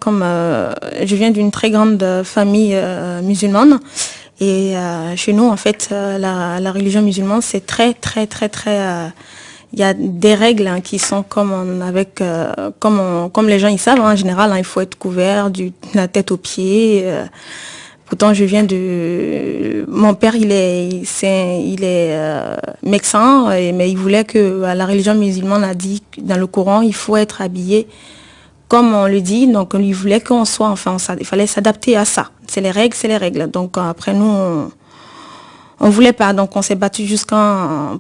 comme je viens d'une très grande famille musulmane. Et chez nous, en fait, la religion musulmane, c'est très, il y a des règles hein, qui sont comme les gens ils savent. Hein, en général, hein, il faut être couvert de la tête aux pieds. Pourtant, je viens de... Mon père, il est médecin, mais il voulait que la religion musulmane a dit dans le Coran, il faut être habillé comme on le dit. Donc, il voulait qu'on soit, enfin, il fallait s'adapter à ça. C'est les règles, c'est les règles. Donc, après, nous, on voulait pas. Donc, on s'est battu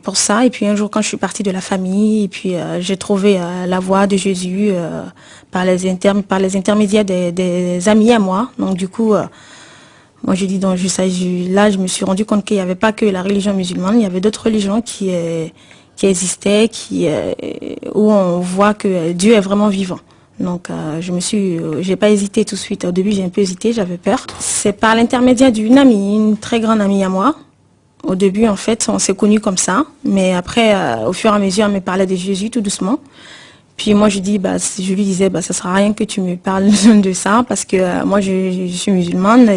pour ça. Et puis, un jour, quand je suis partie de la famille, et puis j'ai trouvé la voie de Jésus par les intermédiaires des amis à moi. Donc, du coup... moi, je dis donc, là, je me suis rendu compte qu'il n'y avait pas que la religion musulmane, il y avait d'autres religions qui existaient, où on voit que Dieu est vraiment vivant. Donc, j'ai pas hésité tout de suite. Au début, j'ai un peu hésité, j'avais peur. C'est par l'intermédiaire d'une amie, une très grande amie à moi. Au début, en fait, on s'est connus comme ça. Mais après, au fur et à mesure, elle me parlait de Jésus tout doucement. Puis moi, je lui disais, ça sert à rien que tu me parles de ça, parce que moi, je suis musulmane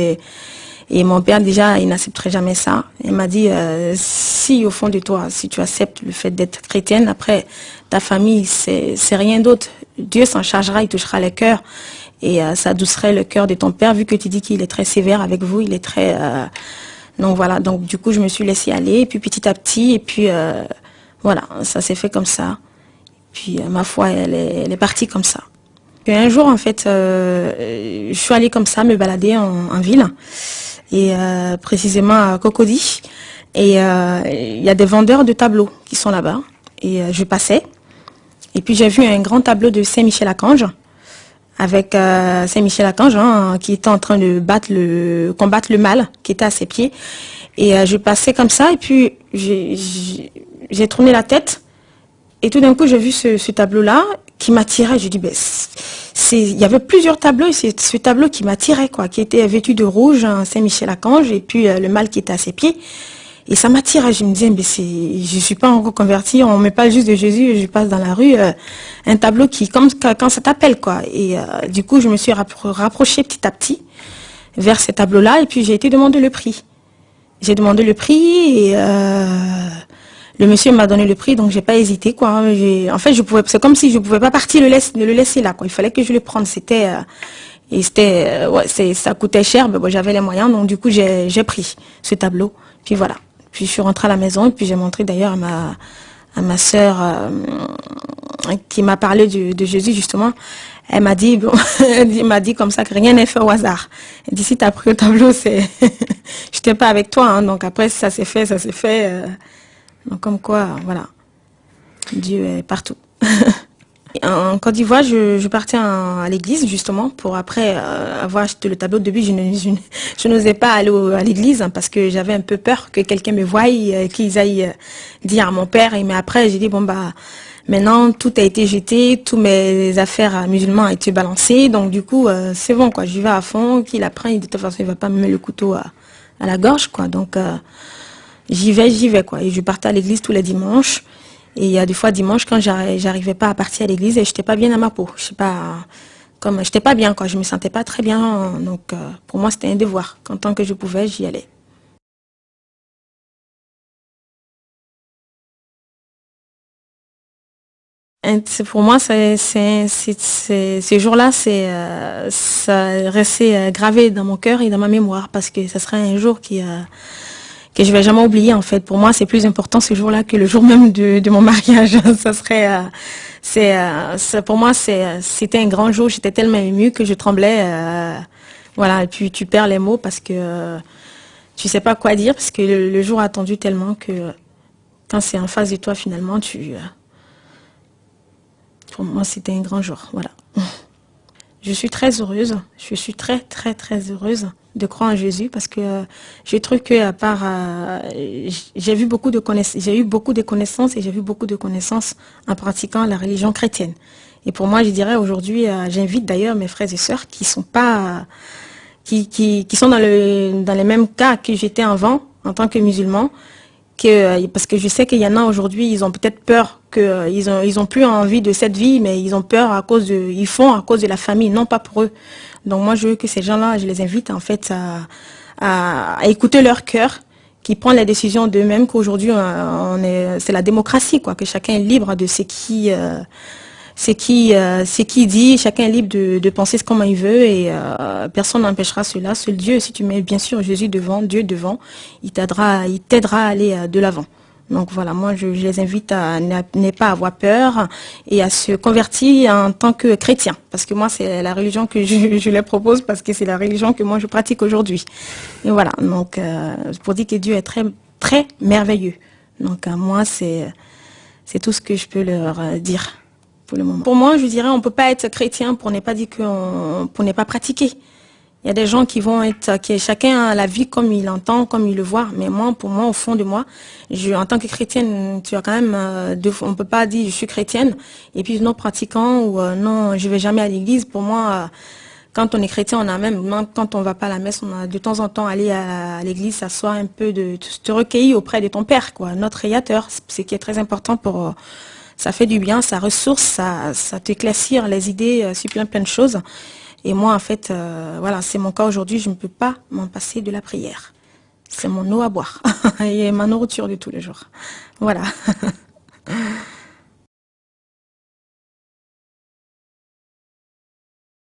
et mon père, déjà, il n'accepterait jamais ça. Il m'a dit, si au fond de toi, si tu acceptes le fait d'être chrétienne, après, ta famille, c'est rien d'autre. Dieu s'en chargera, il touchera les cœurs et ça adoucerait le cœur de ton père, vu que tu dis qu'il est très sévère avec vous, il est très... Donc voilà, donc du coup, je me suis laissée aller, et puis petit à petit, et puis voilà, ça s'est fait comme ça. Puis ma foi, elle est partie comme ça. Puis un jour, en fait, je suis allée comme ça me balader en ville, et précisément à Cocody. Et il y a des vendeurs de tableaux qui sont là-bas. Et je passais. Et puis j'ai vu un grand tableau de Saint-Michel-Archange, avec Saint-Michel-Archange hein, qui était en train de combattre le mal qui était à ses pieds. Et je passais comme ça, et puis j'ai tourné la tête. Et tout d'un coup, j'ai vu ce tableau-là qui m'attirait. Je dis, il y avait plusieurs tableaux, et c'est ce tableau qui m'attirait, quoi, qui était vêtu de rouge, hein, Saint-Michel-Archange, et puis le mal qui était à ses pieds. Et ça m'attirait. Je me disais, je suis pas encore convertie, on me parle juste de Jésus, je passe dans la rue, un tableau qui, comme quand ça t'appelle, quoi. Et du coup, je me suis rapprochée petit à petit vers ce tableau-là, et puis j'ai été demander le prix. J'ai demandé le prix, et le monsieur m'a donné le prix, donc j'ai pas hésité, quoi. En fait, c'est comme si je pouvais pas partir le laisser là, quoi. Il fallait que je le prenne. Ça coûtait cher, mais bon, j'avais les moyens, donc du coup, j'ai pris ce tableau. Puis voilà. Puis je suis rentrée à la maison, et puis j'ai montré d'ailleurs à ma sœur qui m'a parlé de Jésus, justement. Elle m'a dit, elle m'a dit comme ça que rien n'est fait au hasard. Elle dit, si tu as pris le tableau, je n'étais pas avec toi, hein. Donc après, ça s'est fait. Donc comme quoi, voilà, Dieu est partout. En Côte d'Ivoire, je partais à l'église justement pour après avoir acheté le tableau. Au début, je n'osais pas aller à l'église hein, parce que j'avais un peu peur que quelqu'un me voie, qu'ils aillent dire à mon père. Mais après, j'ai dit maintenant tout a été jeté, toutes mes affaires musulmanes ont été balancées, donc du coup c'est bon quoi. J'y vais à fond. Qu'il apprend, de toute façon il va pas me mettre le couteau à la gorge quoi. Donc j'y vais quoi. Et je partais à l'église tous les dimanches. Et il y a des fois dimanche quand j'arrivais pas à partir à l'église et j'étais pas bien à ma peau. Je sais pas, comme j'étais pas bien quoi. Je me sentais pas très bien. Donc pour moi c'était un devoir. En tant que je pouvais, j'y allais. Pour moi, ces jours-là, ça restait gravé dans mon cœur et dans ma mémoire parce que ce serait un jour que je vais jamais oublier en fait. Pour moi, c'est plus important ce jour-là que le jour même de mon mariage. Ça serait, pour moi, c'était un grand jour. J'étais tellement émue que je tremblais. Voilà. Et puis tu perds les mots parce que tu sais pas quoi dire parce que le jour a attendu tellement que quand c'est en face de toi finalement, pour moi, c'était un grand jour. Voilà. Je suis très heureuse. Je suis très, très, très heureuse de croire en Jésus parce que je trouve que à part, j'ai eu beaucoup de connaissances et j'ai vu beaucoup de connaissances en pratiquant la religion chrétienne. Et pour moi, je dirais aujourd'hui, j'invite d'ailleurs mes frères et sœurs qui sont pas, qui sont dans les mêmes cas que j'étais avant en tant que musulman, parce que je sais qu'il y en a aujourd'hui, ils ont peut-être peur que ils ont plus envie de cette vie, mais ils ont peur ils font à cause de la famille, non pas pour eux. Donc moi, je veux que ces gens-là, je les invite en fait à écouter leur cœur, qui prennent les décisions d'eux-mêmes, qu'aujourd'hui c'est la démocratie, quoi, que chacun est libre de ce qui dit, chacun est libre de penser comment il veut et personne n'empêchera cela. Seul Dieu, si tu mets bien sûr Jésus devant, Dieu devant, il t'aidera à aller de l'avant. Donc voilà, moi je les invite à ne pas avoir peur et à se convertir en tant que chrétien. Parce que moi c'est la religion que je les propose parce que c'est la religion que moi je pratique aujourd'hui. Et voilà, donc pour dire que Dieu est très, très merveilleux. Donc moi c'est tout ce que je peux leur dire. Pour le moment. Pour moi, je dirais, on peut pas être chrétien pour ne pas dire pour ne pas pratiquer. Il y a des gens qui vont chacun a la vie comme il l'entend, comme il le voit. Mais moi, pour moi, au fond de moi, en tant que chrétienne, tu as quand même, on peut pas dire je suis chrétienne et puis non pratiquant ou non, je vais jamais à l'église. Pour moi, quand on est chrétien, on a même quand on va pas à la messe, on a de temps en temps aller à l'église, s'asseoir un peu, de te recueillir auprès de ton Père, quoi, notre Créateur, ce qui est très important pour ça fait du bien, ça ressource, ça t'éclaircit les idées sur plein de choses. Et moi, en fait, voilà, c'est mon cas aujourd'hui, je ne peux pas m'en passer de la prière. C'est mon eau à boire et ma nourriture de tous les jours. Voilà.